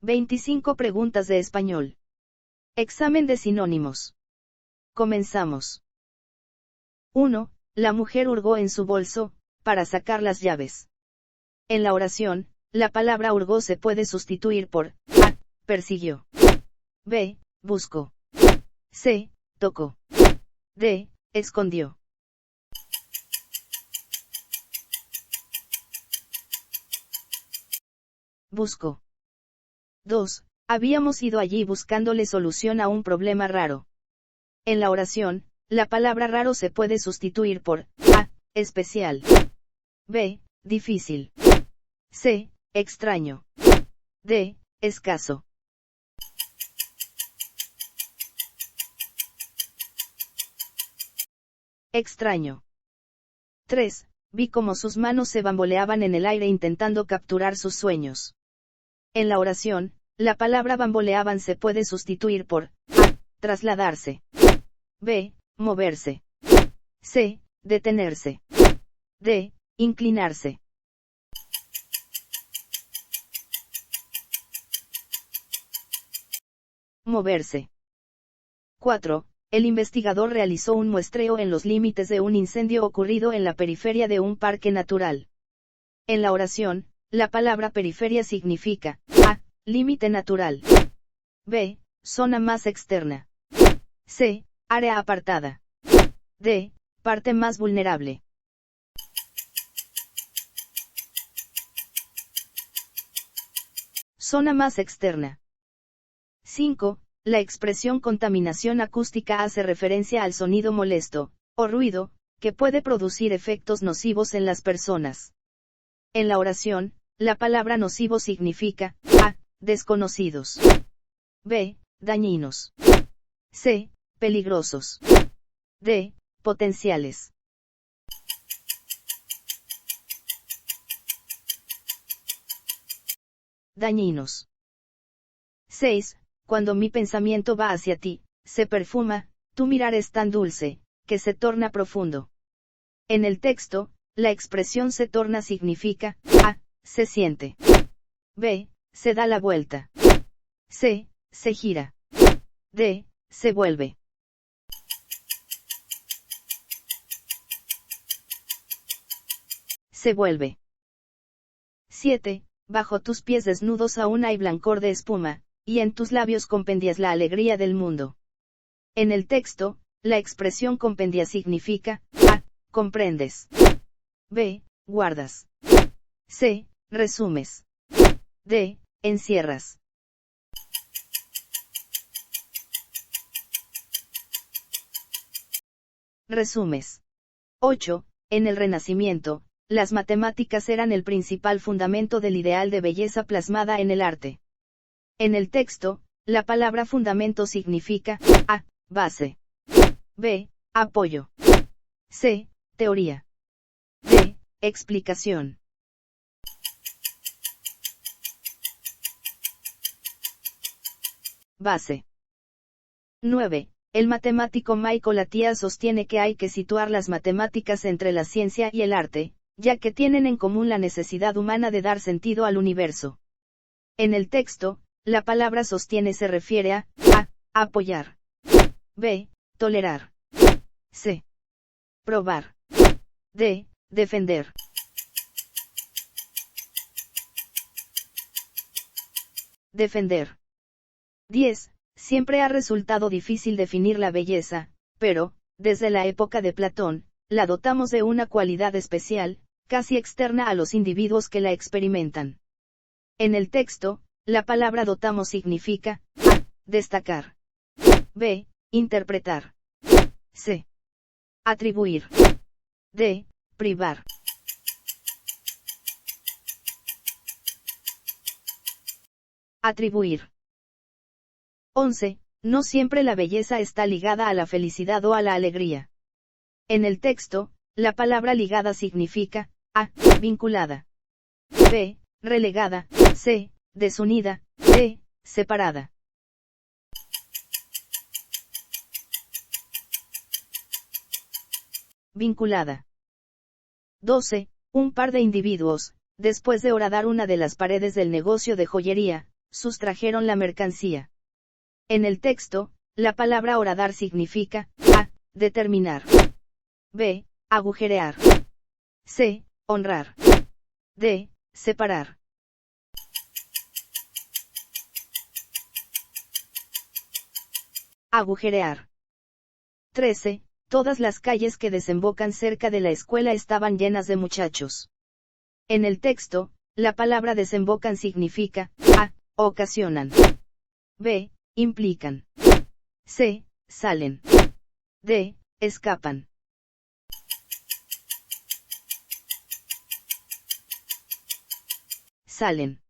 25 preguntas de español. Examen de sinónimos. Comenzamos. 1. La mujer hurgó en su bolso, para sacar las llaves. En la oración, la palabra hurgó se puede sustituir por A. Persiguió. B. Buscó. C. Tocó. D. Escondió. Buscó. 2. Habíamos ido allí buscándole solución a un problema raro. En la oración, la palabra raro se puede sustituir por A. Especial. B. Difícil. C. Extraño. D. Escaso. Extraño. 3. Vi cómo sus manos se bamboleaban en el aire intentando capturar sus sueños. En la oración, la palabra bamboleaban se puede sustituir por A. Trasladarse. B. Moverse. C. Detenerse. D. Inclinarse. Moverse. 4. El investigador realizó un muestreo en los límites de un incendio ocurrido en la periferia de un parque natural. En la oración, la palabra periferia significa A. Límite natural. B. Zona más externa. C. Área apartada. D. Parte más vulnerable. Zona más externa. 5. La expresión contaminación acústica hace referencia al sonido molesto, o ruido, que puede producir efectos nocivos en las personas. En la oración, la palabra nocivo significa A. Desconocidos. B. Dañinos. C. Peligrosos. D. Potenciales. Dañinos. 6. Cuando mi pensamiento va hacia ti, se perfuma, tu mirar es tan dulce, que se torna profundo. En el texto, la expresión se torna significa A. Se siente. B. Se da la vuelta. C. Se gira. D. Se vuelve. Se vuelve. 7. Bajo tus pies desnudos aún hay blancor de espuma, y en tus labios compendias la alegría del mundo. En el texto, la expresión compendia significa A. Comprendes. B. Guardas. C. Resumes. D. Encierras. Resumes. 8. En el Renacimiento, las matemáticas eran el principal fundamento del ideal de belleza plasmada en el arte. En el texto, la palabra fundamento significa A. Base. B. Apoyo. C. Teoría. D. Explicación. Base. 9. El matemático Michael Atiyah sostiene que hay que situar las matemáticas entre la ciencia y el arte, ya que tienen en común la necesidad humana de dar sentido al universo. En el texto, la palabra sostiene se refiere a apoyar. B. Tolerar. C. Probar. D. Defender. Defender. 10. Siempre ha resultado difícil definir la belleza, pero, desde la época de Platón, la dotamos de una cualidad especial, casi externa a los individuos que la experimentan. En el texto, la palabra dotamos significa A. Destacar. B. Interpretar. C. Atribuir. D. Privar. Atribuir. 11. No siempre la belleza está ligada a la felicidad o a la alegría. En el texto, la palabra ligada significa A. Vinculada. B. Relegada. C. Desunida. D. Separada. Vinculada. 12. Un par de individuos, después de horadar una de las paredes del negocio de joyería, sustrajeron la mercancía. En el texto, la palabra horadar significa a. Determinar. b. Agujerear. c. Honrar. d. Separar. Agujerear. 13. Todas las calles que desembocan cerca de la escuela estaban llenas de muchachos. En el texto, la palabra desembocan significa a. Ocasionan. b. Implican. c. Salen. d. Escapan. Salen.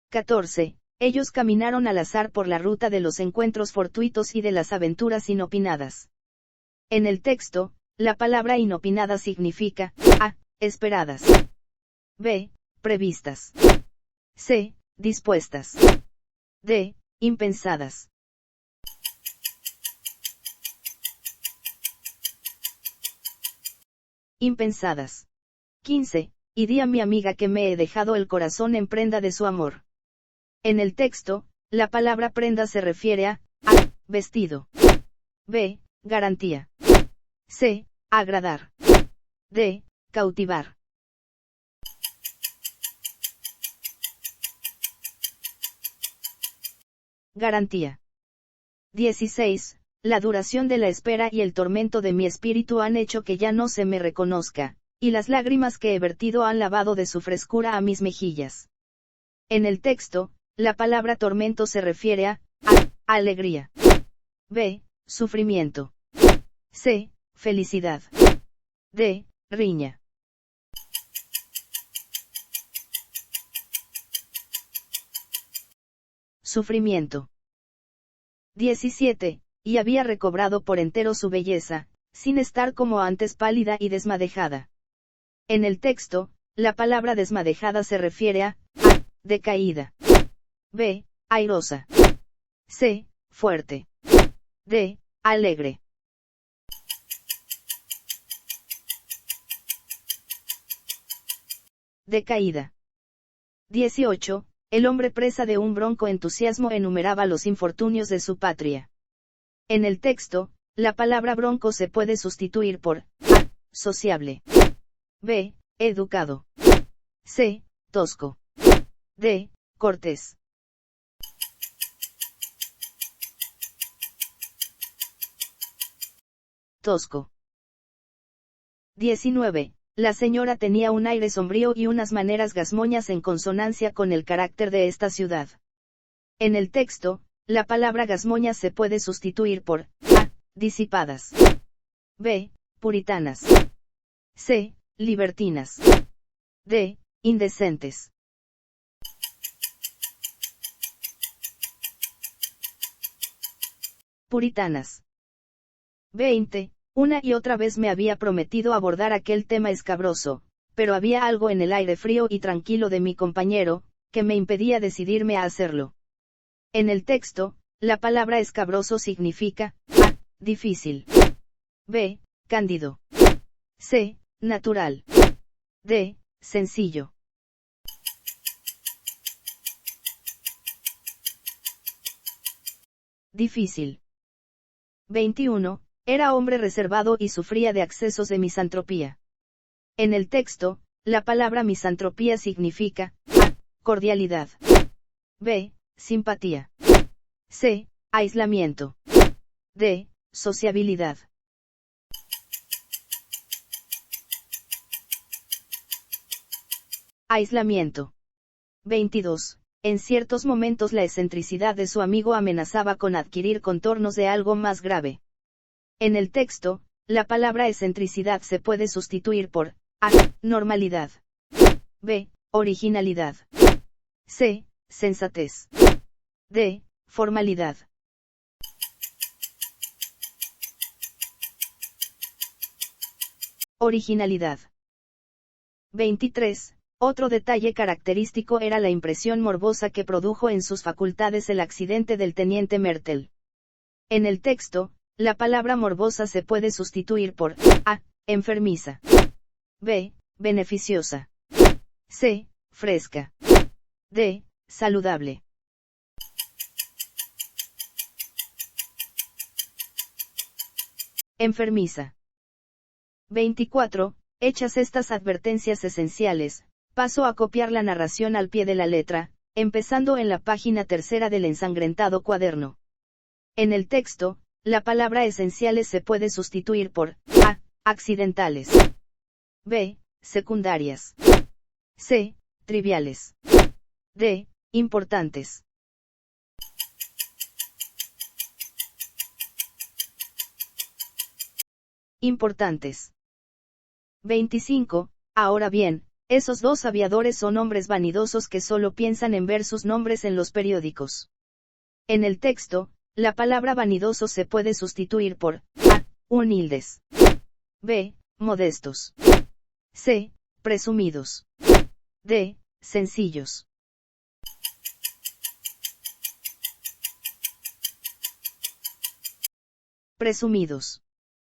14. Ellos caminaron al azar por la ruta de los encuentros fortuitos y de las aventuras inopinadas. En el texto, la palabra inopinada significa a. Esperadas. b. Previstas. c. Dispuestas. d. Impensadas. Impensadas. 15. Y di a mi amiga que me he dejado el corazón en prenda de su amor. En el texto, la palabra prenda se refiere a vestido. b. Garantía. c. Agradar. d. Cautivar. Garantía. 16. La duración de la espera y el tormento de mi espíritu han hecho que ya no se me reconozca, y las lágrimas que he vertido han lavado de su frescura a mis mejillas. En el texto, la palabra tormento se refiere a alegría. b. Sufrimiento. c. Felicidad. d. Riña. Sufrimiento. 17. Y había recobrado por entero su belleza, sin estar como antes pálida y desmadejada. En el texto, la palabra desmadejada se refiere a decaída. b. Airosa. c. Fuerte. d. Alegre. Decaída. 18. El hombre presa de un bronco entusiasmo enumeraba los infortunios de su patria. En el texto, la palabra bronco se puede sustituir por a. Sociable. b. Educado. c. Tosco. d. Cortés. Tosco. 19. La señora tenía un aire sombrío y unas maneras gazmoñas en consonancia con el carácter de esta ciudad. En el texto, la palabra gazmoñas se puede sustituir por a. Disipadas. b. Puritanas. c. Libertinas. d. Indecentes. Puritanas. 20. Una y otra vez me había prometido abordar aquel tema escabroso, pero había algo en el aire frío y tranquilo de mi compañero, que me impedía decidirme a hacerlo. En el texto, la palabra escabroso significa a. Difícil. b. Cándido. c. Natural. d. Sencillo. Difícil. 21. Era hombre reservado y sufría de accesos de misantropía. En el texto, la palabra misantropía significa a. Cordialidad. b. Simpatía. c. Aislamiento. d. Sociabilidad. Aislamiento. 22. En ciertos momentos la excentricidad de su amigo amenazaba con adquirir contornos de algo más grave. En el texto, la palabra excentricidad se puede sustituir por a. Normalidad. b. Originalidad. c. Sensatez. d. Formalidad. Originalidad. 23. Otro detalle característico era la impresión morbosa que produjo en sus facultades el accidente del teniente Mertel. En el texto, la palabra morbosa se puede sustituir por a. Enfermiza. b. Beneficiosa. c. Fresca. d. Saludable. enfermiza. 24. Hechas estas advertencias esenciales, paso a copiar la narración al pie de la letra, empezando en la página tercera del ensangrentado cuaderno. En el texto, la palabra esenciales se puede sustituir por a. Accidentales. b. Secundarias. c. Triviales. d. Importantes. Importantes. 25. Ahora bien, esos dos aviadores son hombres vanidosos que solo piensan en ver sus nombres en los periódicos. En el texto, la palabra vanidoso se puede sustituir por a. Humildes. b. Modestos. c. Presumidos. d. Sencillos. Presumidos.